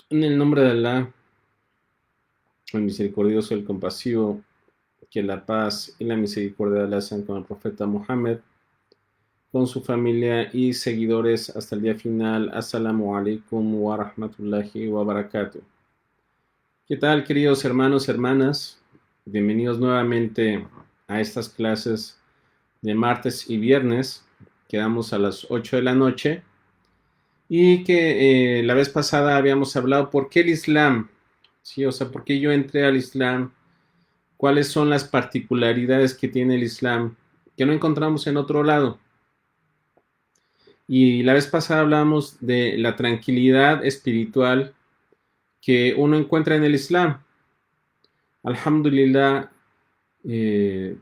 En el nombre de Alá, el misericordioso, el compasivo, que la paz y la misericordia de Alá sean con el profeta Muhammad, con su familia y seguidores hasta el día final. Assalamu alaikum wa rahmatullahi wa barakatuh. ¿Qué tal, queridos hermanos, hermanas? Bienvenidos nuevamente a estas clases de martes y viernes. Quedamos a las 8 de la noche y que la vez pasada habíamos hablado por qué el Islam, ¿sí? O sea, por qué yo entré al Islam, cuáles son las particularidades que tiene el Islam que no encontramos en otro lado. Y la vez pasada hablamos de la tranquilidad espiritual que uno encuentra en el Islam. Alhamdulillah, eh,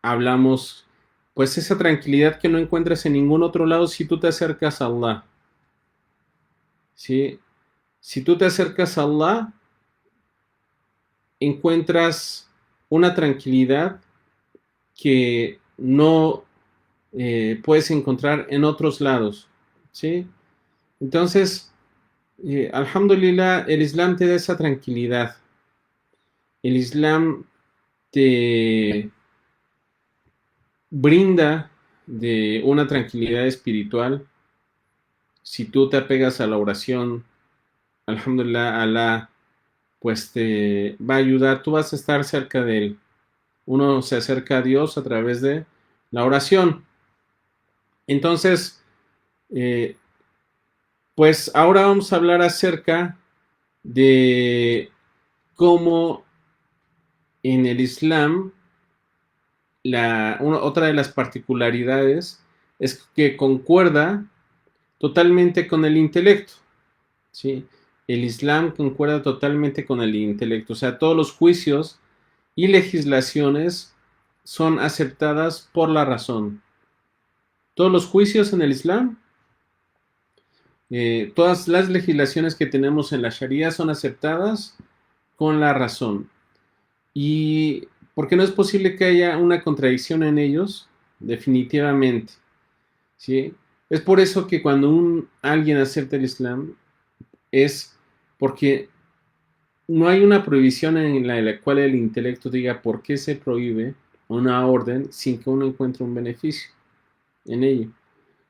hablamos pues esa tranquilidad que no encuentras en ningún otro lado si tú te acercas a Allah. ¿Sí? Si tú te acercas a Allah, encuentras una tranquilidad que no puedes encontrar en otros lados, ¿sí? Entonces, alhamdulillah, el Islam te da esa tranquilidad. El Islam te brinda de una tranquilidad espiritual. Si tú te apegas a la oración, alhamdulillah, Allah, pues te va a ayudar, tú vas a estar cerca de Él. Uno se acerca a Dios a través de la oración. Entonces, eh, pues ahora vamos a hablar acerca de cómo en el Islam otra de las particularidades es que concuerda totalmente con el intelecto, ¿sí? El Islam concuerda totalmente con el intelecto, o sea, todos los juicios y legislaciones son aceptadas por la razón. Todos los juicios en el Islam, todas las legislaciones que tenemos en la Sharia son aceptadas con la razón. Y porque no es posible que haya una contradicción en ellos, definitivamente, ¿sí? Es por eso que cuando alguien acepta el Islam es porque no hay una prohibición en la cual el intelecto diga por qué se prohíbe una orden sin que uno encuentre un beneficio en ello,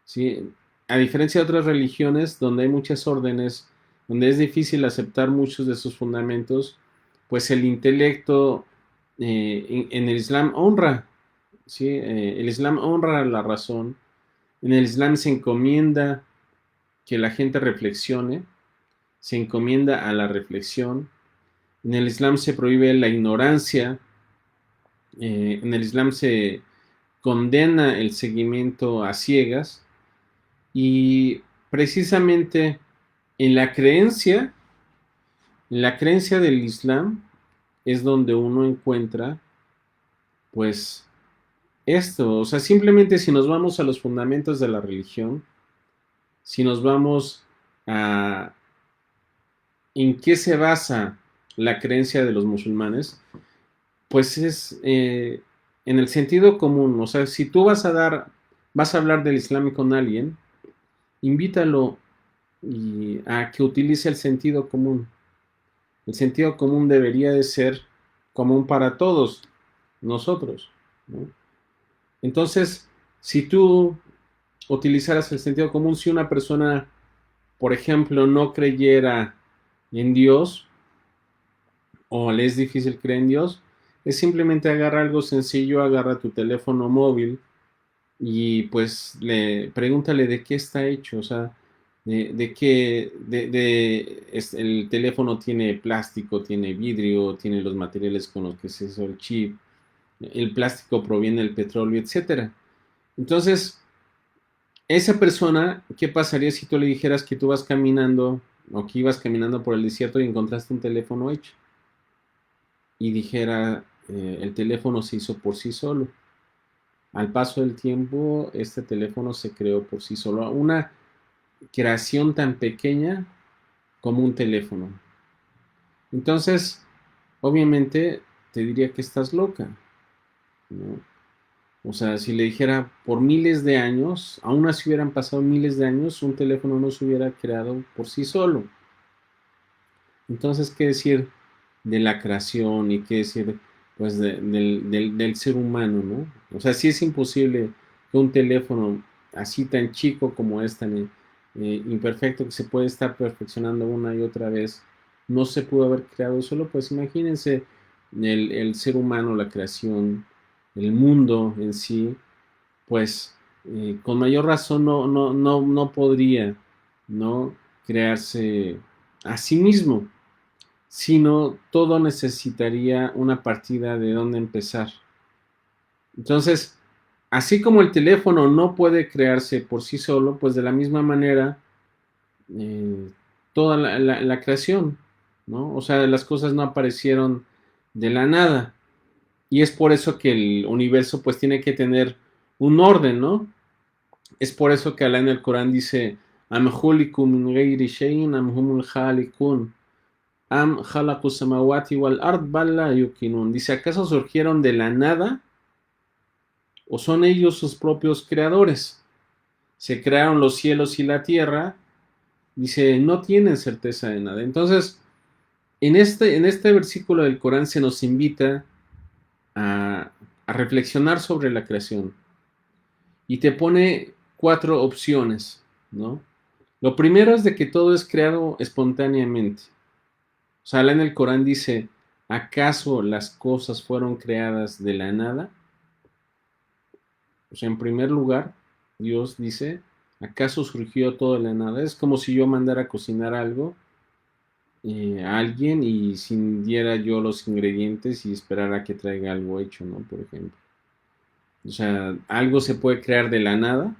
¿sí? A diferencia de otras religiones donde hay muchas órdenes, donde es difícil aceptar muchos de sus fundamentos, pues el intelecto en el Islam honra, ¿sí? El Islam honra la razón, en el Islam se encomienda que la gente reflexione, se encomienda a la reflexión, en el Islam se prohíbe la ignorancia, en el Islam se condena el seguimiento a ciegas y precisamente en la creencia del Islam es donde uno encuentra pues esto, o sea, simplemente si nos vamos a los fundamentos de la religión, si nos vamos a en qué se basa la creencia de los musulmanes, pues es en el sentido común, o sea, si tú vas a hablar del Islam con alguien, invítalo a que utilice el sentido común. El sentido común debería de ser común para todos nosotros, ¿no? Entonces, si tú utilizaras el sentido común, si una persona, por ejemplo, no creyera en Dios o le es difícil creer en Dios, es simplemente agarra algo sencillo, agarra tu teléfono móvil y pues pregúntale de qué está hecho, o sea, de qué, el teléfono tiene plástico, tiene vidrio, tiene los materiales con los que se hizo el chip, el plástico proviene del petróleo, etcétera. Entonces, esa persona, ¿qué pasaría si tú le dijeras que tú vas caminando o que ibas caminando por el desierto y encontraste un teléfono hecho? Y dijera, el teléfono se hizo por sí solo. Al paso del tiempo, este teléfono se creó por sí solo. Una creación tan pequeña como un teléfono. Entonces, obviamente, te diría que estás loca, ¿no? O sea, si le dijera por miles de años, aún así hubieran pasado miles de años, un teléfono no se hubiera creado por sí solo. Entonces, ¿qué decir de la creación y qué decir pues del ser humano, ¿no? O sea, sí es imposible que un teléfono así tan chico como es, tan imperfecto, que se puede estar perfeccionando una y otra vez, no se pudo haber creado solo, pues imagínense el ser humano, la creación, el mundo en sí, pues con mayor razón no podría, ¿no? Crearse a sí mismo, sino todo necesitaría una partida de dónde empezar. Entonces, así como el teléfono no puede crearse por sí solo, pues de la misma manera, eh, toda la creación, ¿no? O sea, las cosas no aparecieron de la nada. Y es por eso que el universo pues tiene que tener un orden, ¿no? Es por eso que Alá en el Corán dice, Am khuliqu min ghairi shay'in am humul khaliqun. Am khalaqu samawati wal ard bal la yuqinun. Dice, ¿acaso surgieron de la nada o son ellos sus propios creadores? Se crearon los cielos y la tierra. Dice, no tienen certeza de nada. Entonces, en este versículo del Corán se nos invita a reflexionar sobre la creación y te pone 4 opciones, ¿no? Lo primero es de que todo es creado espontáneamente. O sea, en el Corán dice, ¿acaso las cosas fueron creadas de la nada? O sea, en primer lugar, Dios dice, ¿acaso surgió todo de la nada? Es como si yo mandara a cocinar algo a alguien y sin diera yo los ingredientes y esperara que traiga algo hecho, ¿no? Por ejemplo. O sea, algo se puede crear de la nada.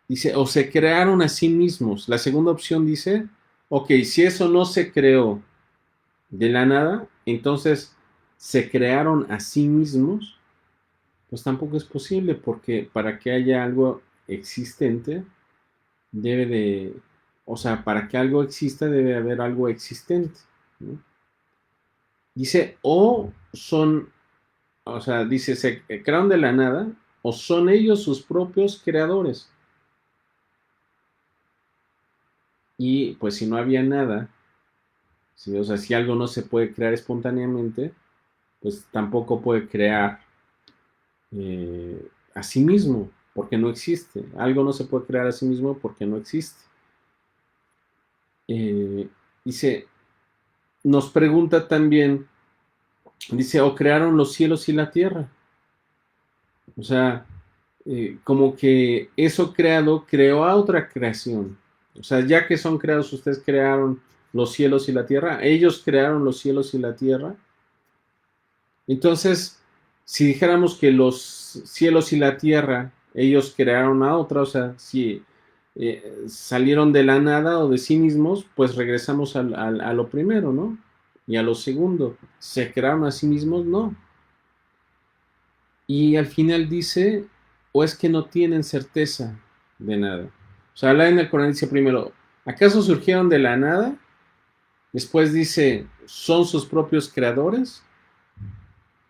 Dice, o se crearon a sí mismos. La segunda opción dice, ok, si eso no se creó de la nada, entonces se crearon a sí mismos, pues tampoco es posible, porque para que haya algo existente, debe de, o sea, para que algo exista debe haber algo existente, ¿no? Dice, o son, o sea, dice, se crearon de la nada, o son ellos sus propios creadores. Y pues si no había nada, ¿sí? O sea, si algo no se puede crear espontáneamente, pues tampoco puede crear a sí mismo, porque no existe. Algo no se puede crear a sí mismo porque no existe. Eh, dice, nos pregunta también, dice, o crearon los cielos y la tierra. O sea, como que eso creado creó a otra creación. O sea, ya que son creados, ustedes crearon los cielos y la tierra, ellos crearon los cielos y la tierra. Entonces, si dijéramos que los cielos y la tierra, ellos crearon a otra, o sea, si salieron de la nada o de sí mismos, pues regresamos a lo primero, ¿no? Y a lo segundo, ¿se crearon a sí mismos? No. Y al final dice, o es que no tienen certeza de nada. O sea, la en el Corán dice primero, ¿acaso surgieron de la nada? Después dice, ¿son sus propios creadores?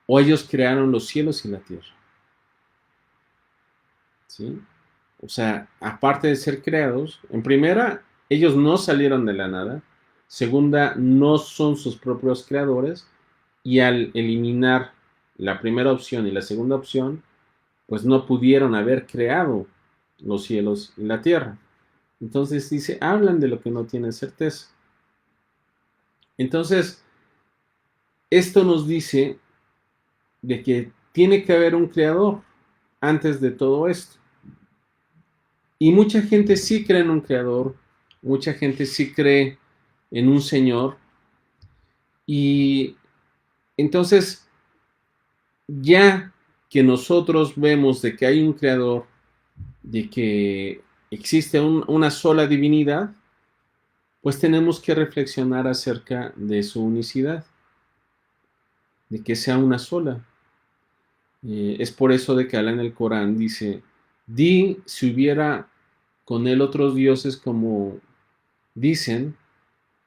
¿O ellos crearon los cielos y la tierra? ¿Sí? O sea, aparte de ser creados, en primera, ellos no salieron de la nada. Segunda, no son sus propios creadores. Y al eliminar la primera opción y la segunda opción, pues no pudieron haber creado los cielos y la tierra. Entonces dice, hablan de lo que no tienen certeza. Entonces, esto nos dice de que tiene que haber un creador antes de todo esto. Y mucha gente sí cree en un creador, mucha gente sí cree en un Señor. Y entonces, ya que nosotros vemos de que hay un creador, de que existe una sola divinidad, pues tenemos que reflexionar acerca de su unicidad, de que sea una sola. Es por eso de que Alá en el Corán dice, di si hubiera con él otros dioses como dicen,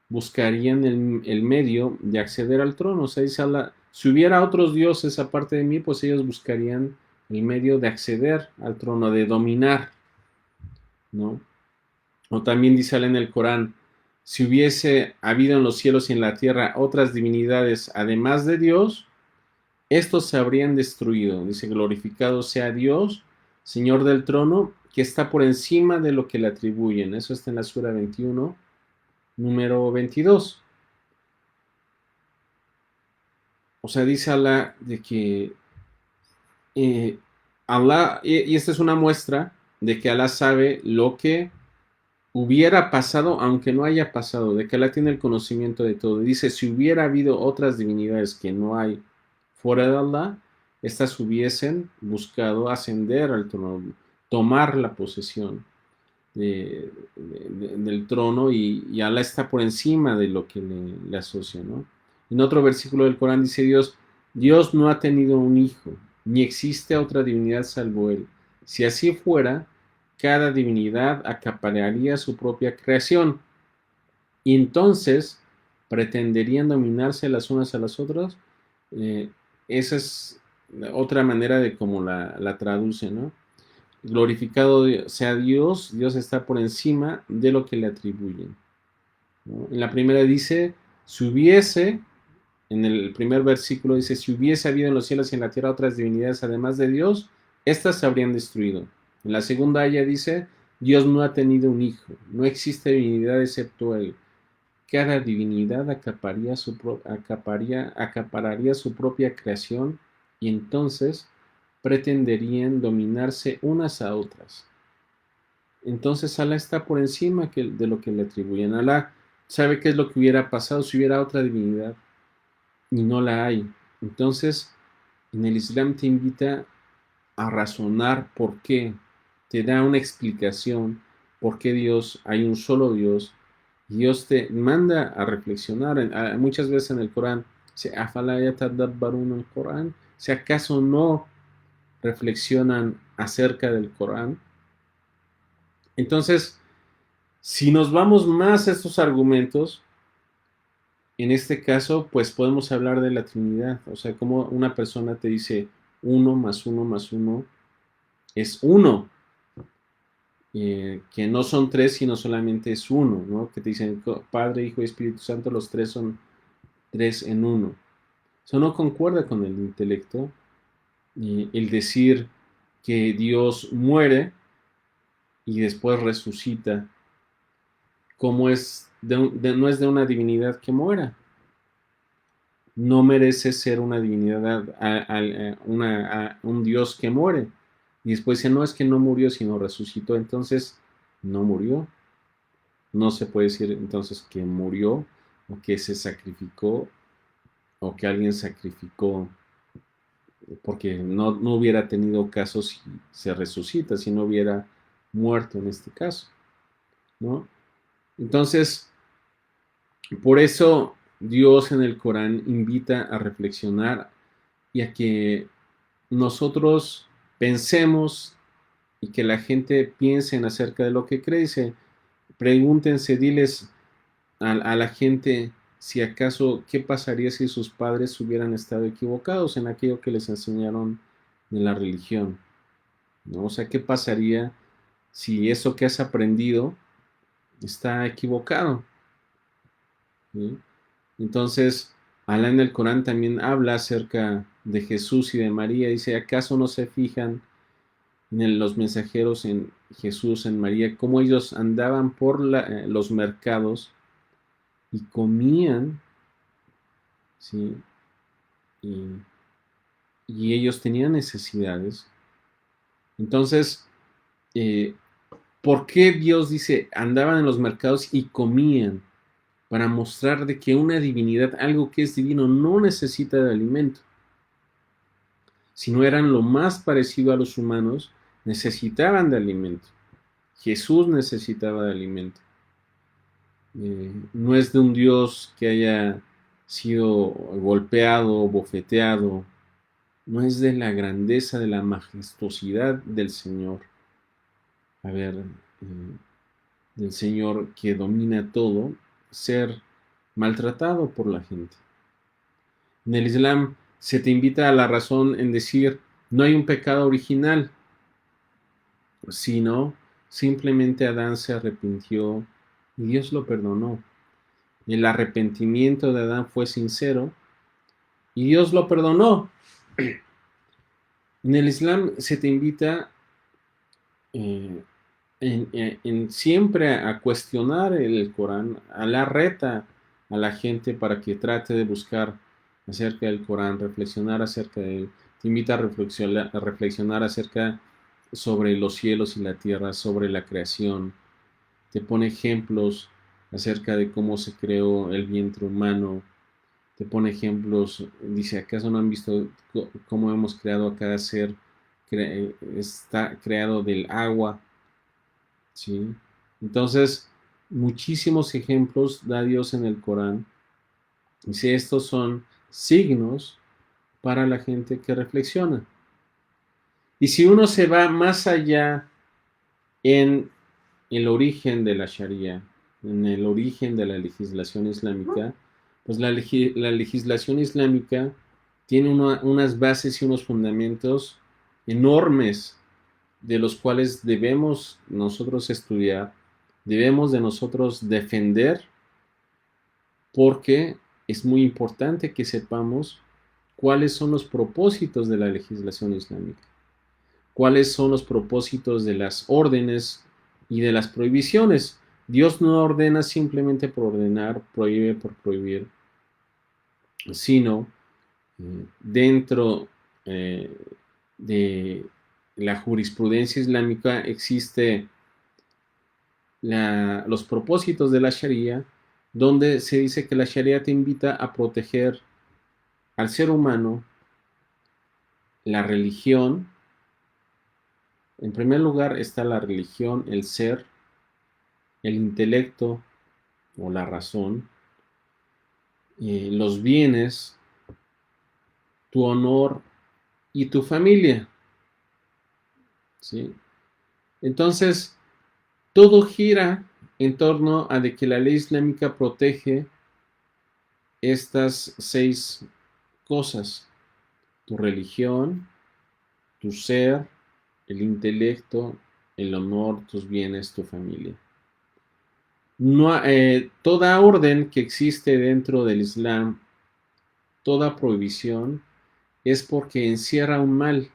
buscarían el medio de acceder al trono. O sea, dice Allah, si hubiera otros dioses aparte de mí, pues ellos buscarían el medio de acceder al trono, de dominar, ¿no? O también dice Allah en el Corán, si hubiese habido en los cielos y en la tierra otras divinidades además de Dios, estos se habrían destruido. Dice, glorificado sea Dios, Señor del trono, que está por encima de lo que le atribuyen. Eso está en la Sura 21, número 22. O sea, dice Allah de que Allah, y esta es una muestra de que Allah sabe lo que hubiera pasado, aunque no haya pasado, de que Allah tiene el conocimiento de todo. Dice, si hubiera habido otras divinidades que no hay fuera de Allah, estas hubiesen buscado ascender al trono, tomar la posesión del trono y Allah está por encima de lo que le asocia, ¿no? En otro versículo del Corán dice Dios no ha tenido un hijo, ni existe otra divinidad salvo Él. Si así fuera, cada divinidad acapararía su propia creación y entonces pretenderían dominarse las unas a las otras. Eh, Esa es otra manera de cómo la traduce, ¿no? Glorificado sea Dios, Dios está por encima de lo que le atribuyen, ¿no? En la primera dice, si hubiese, en el primer versículo dice, si hubiese habido en los cielos y en la tierra otras divinidades además de Dios, estas se habrían destruido. En la segunda aya dice, Dios no ha tenido un hijo, no existe divinidad excepto Él. Cada divinidad acapararía su propia creación y entonces pretenderían dominarse unas a otras. Entonces Alá está por encima de lo que le atribuyen. Alá sabe qué es lo que hubiera pasado si hubiera otra divinidad y no la hay. Entonces, en el Islam te invita a razonar por qué, te da una explicación por qué hay un solo Dios. Dios te manda a reflexionar. Muchas veces en el Corán, ¿afala yatadabbaruna el Corán? Si acaso no reflexionan acerca del Corán. Entonces, si nos vamos más a estos argumentos, en este caso, pues podemos hablar de la Trinidad. O sea, como una persona te dice 1 más 1 es 1. Que no son 3, sino solamente es 1, ¿no? Que te dicen Padre, Hijo y Espíritu Santo, los 3 son 3 en 1. Eso no concuerda con el intelecto. El decir que Dios muere y después resucita, como es no es de una divinidad que muera. No merece ser una divinidad, un Dios que muere. Y después dice, no es que no murió, sino resucitó. Entonces, no murió. No se puede decir entonces que murió o que se sacrificó o que alguien sacrificó porque no hubiera tenido caso si se resucita, si no hubiera muerto en este caso, ¿no? Entonces, por eso Dios en el Corán invita a reflexionar y a que nosotros pensemos y que la gente piense en acerca de lo que cree. Dice, pregúntense, diles a la gente si acaso qué pasaría si sus padres hubieran estado equivocados en aquello que les enseñaron de la religión, ¿no? O sea, ¿qué pasaría si eso que has aprendido está equivocado? ¿Sí? Entonces, Alá en el Corán también habla acerca de Jesús y de María. Dice, ¿acaso no se fijan en los mensajeros, en Jesús, en María, cómo ellos andaban por los mercados y comían, ¿sí? Y, y ellos tenían necesidades? Entonces, eh, ¿por qué Dios dice andaban en los mercados y comían? Para mostrar de que una divinidad, algo que es divino, no necesita de alimento. Si no eran lo más parecido a los humanos, necesitaban de alimento. Jesús necesitaba de alimento. No es de un Dios que haya sido golpeado, bofeteado. No es de la grandeza, de la majestuosidad del Señor. A ver, del Señor que domina todo, ser maltratado por la gente. En el Islam se te invita a la razón en decir, no hay un pecado original, sino simplemente Adán se arrepintió y Dios lo perdonó. el arrepentimiento de Adán fue sincero y Dios lo perdonó. En el Islam se te invita eh, siempre a cuestionar el Corán, a la reta a la gente para que trate de buscar acerca del Corán, reflexionar acerca de él. Te invita a reflexionar acerca sobre los cielos y la tierra, sobre la creación. Te pone ejemplos acerca de cómo se creó el vientre humano. Te pone ejemplos, dice, ¿acaso no han visto cómo hemos creado a cada ser? Está creado del agua, ¿sí? Entonces, muchísimos ejemplos da Dios en el Corán. Dice, estos son signos para la gente que reflexiona. Y si uno se va más allá en el origen de la Sharia, en el origen de la legislación islámica, pues la legislación islámica tiene unas bases y unos fundamentos enormes de los cuales debemos nosotros estudiar, debemos de nosotros defender, porque es muy importante que sepamos cuáles son los propósitos de la legislación islámica, cuáles son los propósitos de las órdenes y de las prohibiciones. Dios no ordena simplemente por ordenar, prohíbe por prohibir, sino dentro de la jurisprudencia islámica existe los propósitos de la Sharia, donde se dice que la Sharia te invita a proteger al ser humano, la religión. En primer lugar está la religión, el ser, el intelecto o la razón, los bienes, tu honor y tu familia, ¿sí? Entonces, todo gira en torno a de que la ley islámica protege estas 6 cosas: tu religión, tu ser, el intelecto, el honor, tus bienes, tu familia. No, toda orden que existe dentro del Islam, toda prohibición, es porque encierra un mal.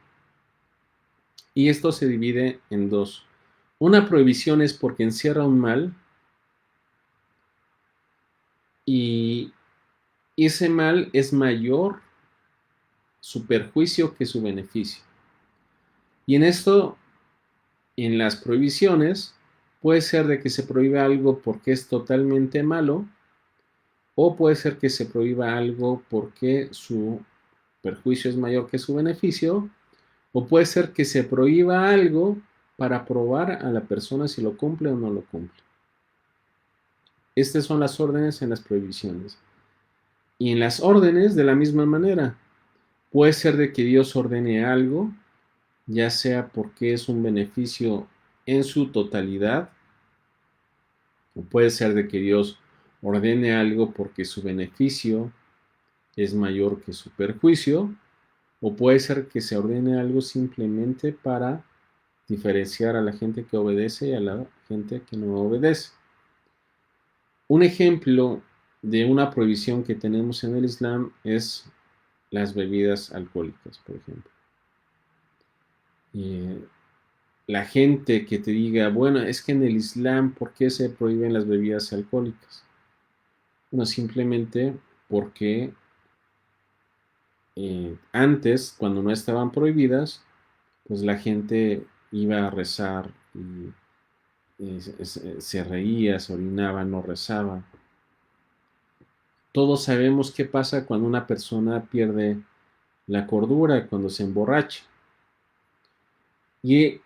Y esto se divide en dos. Una prohibición es porque encierra un mal y ese mal es mayor su perjuicio que su beneficio. Y en esto, en las prohibiciones, puede ser de que se prohíba algo porque es totalmente malo, o puede ser que se prohíba algo porque su perjuicio es mayor que su beneficio, o puede ser que se prohíba algo para probar a la persona si lo cumple o no lo cumple. Estas son las órdenes en las prohibiciones. Y en las órdenes, de la misma manera, puede ser de que Dios ordene algo, ya sea porque es un beneficio en su totalidad, o puede ser de que Dios ordene algo porque su beneficio es mayor que su perjuicio, o puede ser que se ordene algo simplemente para diferenciar a la gente que obedece y a la gente que no obedece. Un ejemplo de una prohibición que tenemos en el Islam es las bebidas alcohólicas, por ejemplo. La gente que te diga, bueno, es que en el Islam, ¿por qué se prohíben las bebidas alcohólicas? Bueno, simplemente porque antes, cuando no estaban prohibidas, pues la gente iba a rezar y se reía, se orinaba, no rezaba. Todos sabemos qué pasa cuando una persona pierde la cordura, cuando se emborracha. Y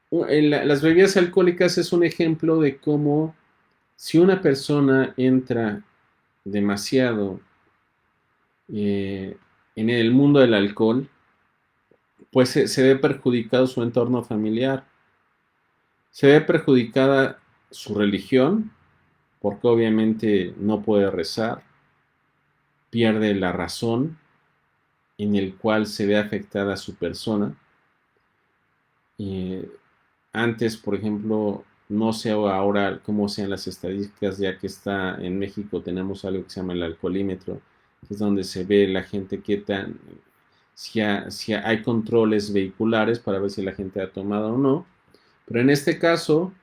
las bebidas alcohólicas es un ejemplo de cómo si una persona entra demasiado en el mundo del alcohol, pues se ve perjudicado su entorno familiar, se ve perjudicada su religión, porque obviamente no puede rezar, pierde la razón en el cual se ve afectada su persona. Antes, por ejemplo, no sé ahora cómo sean las estadísticas, ya que está en México tenemos algo que se llama el alcoholímetro, que es donde se ve la gente qué tan, si hay controles vehiculares para ver si la gente ha tomado o no. Pero en este caso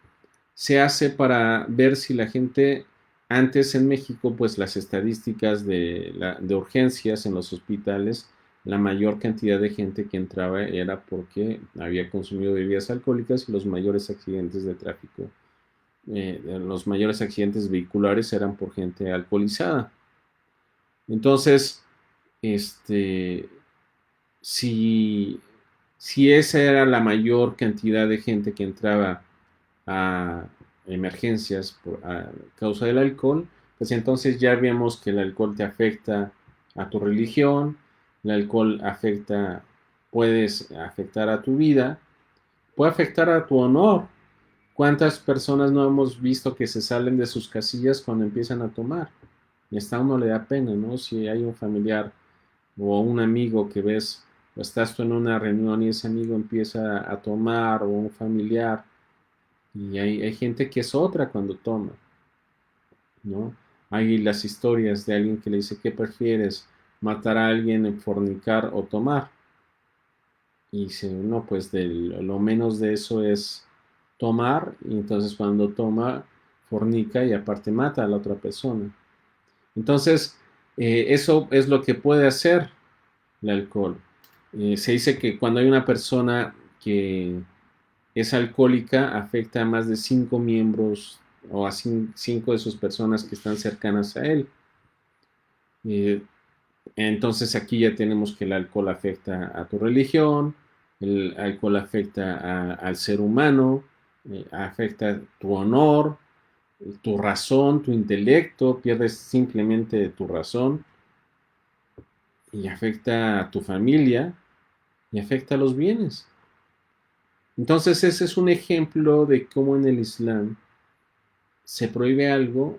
se hace para ver si la gente, antes en México, pues las estadísticas de urgencias en los hospitales, la mayor cantidad de gente que entraba era porque había consumido bebidas alcohólicas y los mayores accidentes de tráfico, los mayores accidentes vehiculares eran por gente alcoholizada. Entonces, este, si, si esa era la mayor cantidad de gente que entraba a emergencias a causa del alcohol, pues entonces ya vemos que el alcohol te afecta a tu religión, el alcohol puedes afectar a tu vida, puede afectar a tu honor. ¿Cuántas personas no hemos visto que se salen de sus casillas cuando empiezan a tomar? Y hasta a uno le da pena, ¿no? Si hay un familiar o un amigo que ves, o estás tú en una reunión y ese amigo empieza a tomar, o un familiar, y hay gente que es otra cuando toma, ¿no? Hay las historias de alguien que le dice, ¿qué prefieres? ¿Matar a alguien, fornicar o tomar? Y dice, no, pues lo menos de eso es tomar, y entonces cuando toma, fornica y aparte mata a la otra persona. Entonces, eso es lo que puede hacer el alcohol. Se dice que cuando hay una persona que es alcohólica, afecta a más de 5 miembros o a 5 de sus personas que están cercanas a él. Eh, entonces aquí ya tenemos que el alcohol afecta a tu religión, el alcohol afecta al ser humano, afecta tu honor, tu razón, tu intelecto, pierdes simplemente tu razón y afecta a tu familia y afecta a los bienes. Entonces ese es un ejemplo de cómo en el Islam se prohíbe algo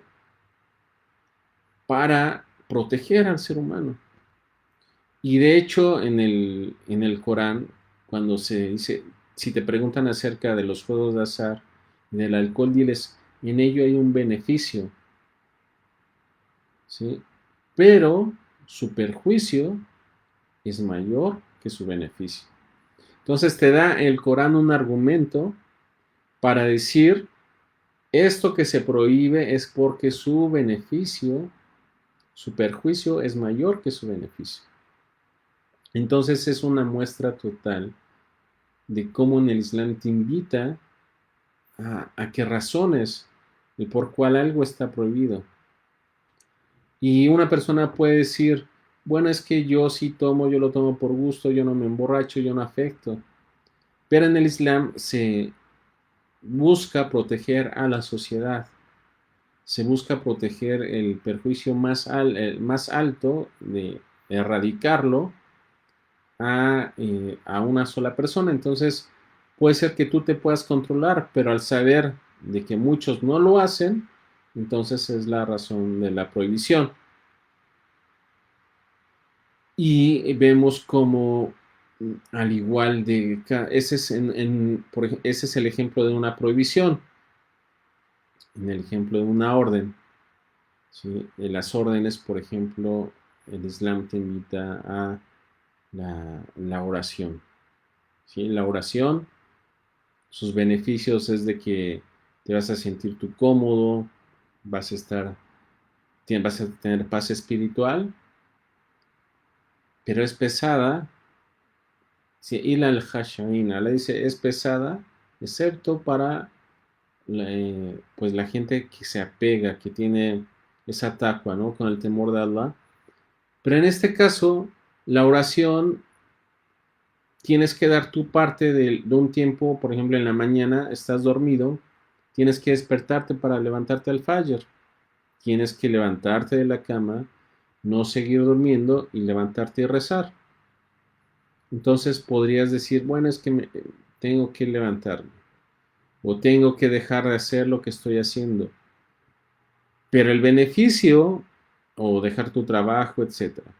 para proteger al ser humano. Y de hecho en el Corán, cuando se dice, si te preguntan acerca de los juegos de azar, del alcohol, diles, en ello hay un beneficio, ¿sí? Pero su perjuicio es mayor que su beneficio. Entonces te da el Corán un argumento para decir, esto que se prohíbe es porque su beneficio, su perjuicio es mayor que su beneficio. Entonces es una muestra total de cómo en el Islam te invita a que razones el por cuál algo está prohibido. Y una persona puede decir, bueno, es que yo sí tomo, yo lo tomo por gusto, yo no me emborracho, yo no afecto. Pero en el Islam se busca proteger a la sociedad, se busca proteger el perjuicio el más alto, de erradicarlo a una sola persona. Entonces, puede ser que tú te puedas controlar, pero al saber de que muchos no lo hacen, entonces es la razón de la prohibición. Y vemos como, al igual de, ese es, ese es el ejemplo de una prohibición, en el ejemplo de una orden. ¿Sí? En las órdenes, por ejemplo, el Islam te invita a la oración. ¿Sí? La oración, sus beneficios es de que te vas a sentir tú cómodo, vas a estar, vas a tener paz espiritual, pero es pesada. Sí, Ila al-Hashaina, le dice, es pesada, excepto para pues la gente que se apega, que tiene esa taqwa, ¿no? Con el temor de Allah. Pero en este caso, la oración, tienes que dar tu parte de un tiempo, por ejemplo, en la mañana estás dormido, tienes que despertarte para levantarte al Fajr, tienes que levantarte de la cama, no seguir durmiendo y levantarte y rezar. Entonces podrías decir, bueno, es que tengo que levantarme o tengo que dejar de hacer lo que estoy haciendo. Pero el beneficio, o dejar tu trabajo, etcétera,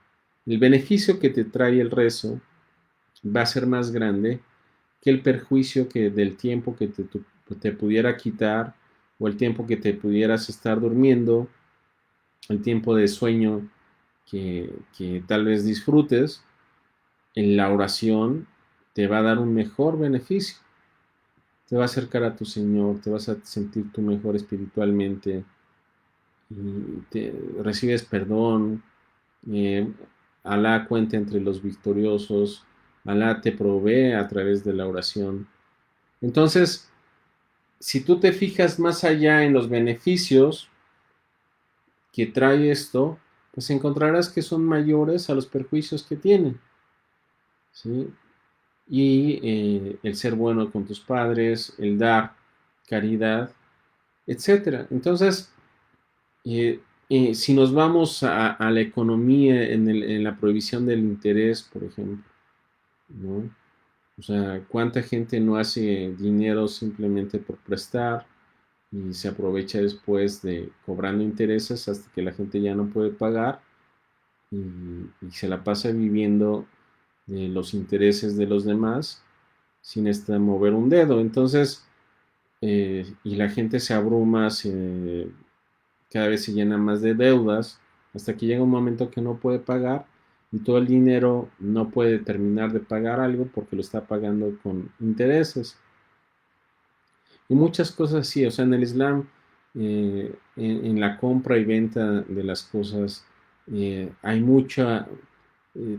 el beneficio que te trae el rezo va a ser más grande que el perjuicio del tiempo que te pudiera quitar, o el tiempo que te pudieras estar durmiendo, el tiempo de sueño que tal vez disfrutes, en la oración te va a dar un mejor beneficio. Te va a acercar a tu Señor, te vas a sentir tú mejor espiritualmente, y recibes perdón. eh, Alá cuenta entre los victoriosos, Alá te provee a través de la oración. Entonces, si tú te fijas más allá en los beneficios que trae esto, pues encontrarás que son mayores a los perjuicios que tiene, ¿sí? Y el ser bueno con tus padres, el dar caridad, etcétera. Entonces, si nos vamos a la economía en la prohibición del interés, por ejemplo, ¿no? O sea, ¿cuánta gente no hace dinero simplemente por prestar y se aprovecha después de cobrando intereses hasta que la gente ya no puede pagar y se la pasa viviendo de los intereses de los demás sin mover un dedo? Entonces, y la gente se abruma, cada vez se llena más de deudas, hasta que llega un momento que no puede pagar y todo el dinero no puede terminar de pagar algo porque lo está pagando con intereses. Y muchas cosas así, o sea, en el Islam, en la compra y venta de las cosas, hay mucha, eh,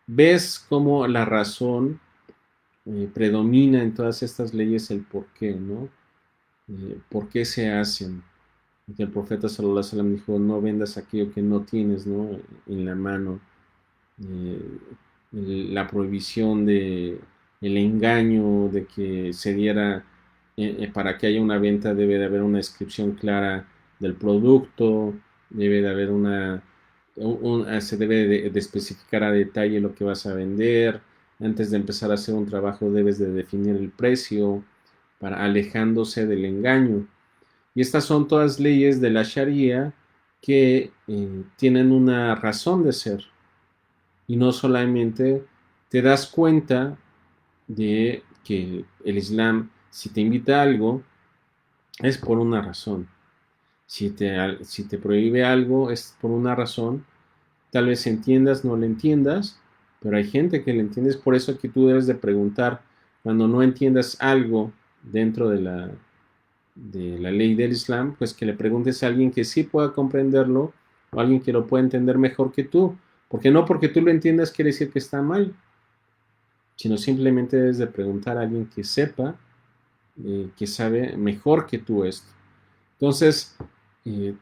ves cómo la razón predomina en todas estas leyes, el por qué, ¿no? ¿Por qué se hacen? Que el profeta sallallahu alaihi wasallam dijo, no vendas aquello que no tienes, ¿no? En la mano. Eh, la prohibición de el engaño, de que se diera, para que haya una venta debe de haber una descripción clara del producto, debe de haber se debe de especificar a detalle lo que vas a vender. Antes de empezar a hacer un trabajo debes de definir el precio, para alejándose del engaño. Y estas son todas leyes de la Sharia que tienen una razón de ser. Y no solamente te das cuenta de que el Islam, si te invita a algo, es por una razón. Si te prohíbe algo, es por una razón. Tal vez entiendas, no lo entiendas, pero hay gente que le entiende. Es por eso que tú debes de preguntar cuando no entiendas algo dentro de la ley del Islam, pues que le preguntes a alguien que sí pueda comprenderlo o a alguien que lo pueda entender mejor que tú. Porque no porque tú lo entiendas quiere decir que está mal, sino simplemente debes de preguntar a alguien que sepa, que sabe mejor que tú esto. Entonces, eh,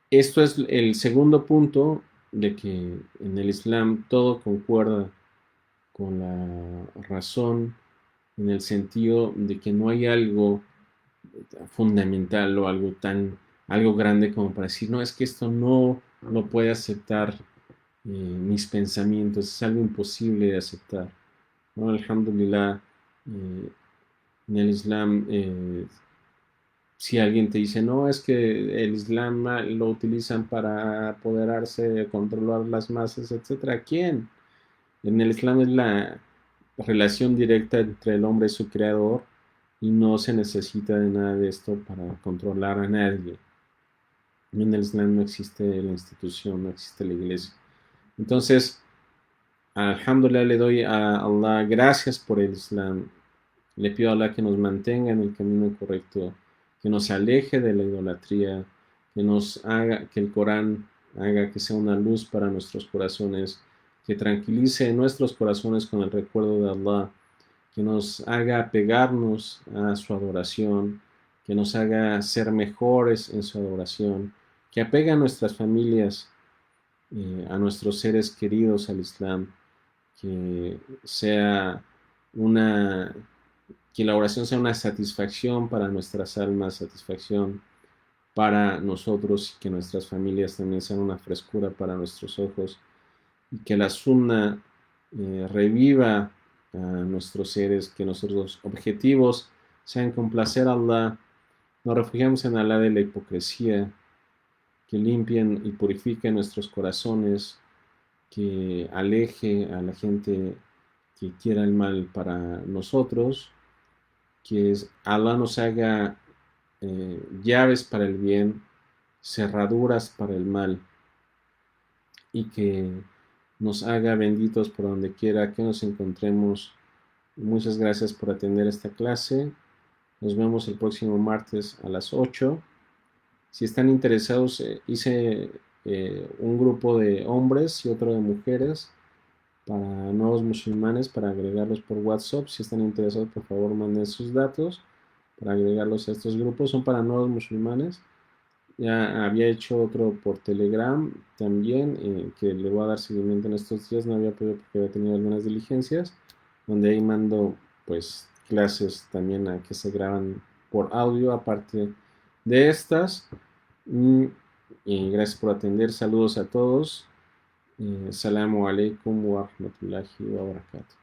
esto es el segundo punto de que en el Islam todo concuerda con la razón, en el sentido de que no hay algo fundamental o algo grande como para decir, no, es que esto no lo puede aceptar mis pensamientos, es algo imposible de aceptar, ¿no? Alhamdulillah, eh, en el Islam, si alguien te dice, no, es que el Islam lo utilizan para apoderarse, controlar las masas, etcétera, ¿quién? En el Islam es la relación directa entre el hombre y su creador y no se necesita de nada de esto para controlar a nadie. En el Islam no existe la institución, no existe la iglesia. Entonces, alhamdulillah, le doy a Allah gracias por el Islam. Le pido a Allah que nos mantenga en el camino correcto, que nos aleje de la idolatría, que nos haga, que el Corán haga que sea una luz para nuestros corazones, que tranquilice nuestros corazones con el recuerdo de Allah, que nos haga apegarnos a su adoración, que nos haga ser mejores en su adoración, que apegue a nuestras familias, a nuestros seres queridos al Islam, que sea una, que la oración sea una satisfacción para nuestras almas, satisfacción para nosotros y que nuestras familias también sean una frescura para nuestros ojos y que la sunna reviva a nuestros seres, que nuestros objetivos sean complacer a Allah, nos refugiamos en Allah de la hipocresía, que limpien y purifiquen nuestros corazones, que aleje a la gente que quiera el mal para nosotros que Allah nos haga llaves para el bien, cerraduras para el mal, y que nos haga benditos por donde quiera que nos encontremos. Muchas gracias por atender esta clase. Nos vemos el próximo martes a las 8. Si están interesados, hice un grupo de hombres y otro de mujeres para nuevos musulmanes, para agregarlos por WhatsApp. Si están interesados, por favor, manden sus datos para agregarlos a estos grupos. Son para nuevos musulmanes. Ya había hecho otro por Telegram también, que le voy a dar seguimiento en estos días. No había podido porque había tenido algunas diligencias, donde ahí mando pues clases también a que se graban por audio, aparte de estas. Mm, y gracias por atender. Saludos a todos. Salamu alaikum wa rahmatullahi wa barakatuh.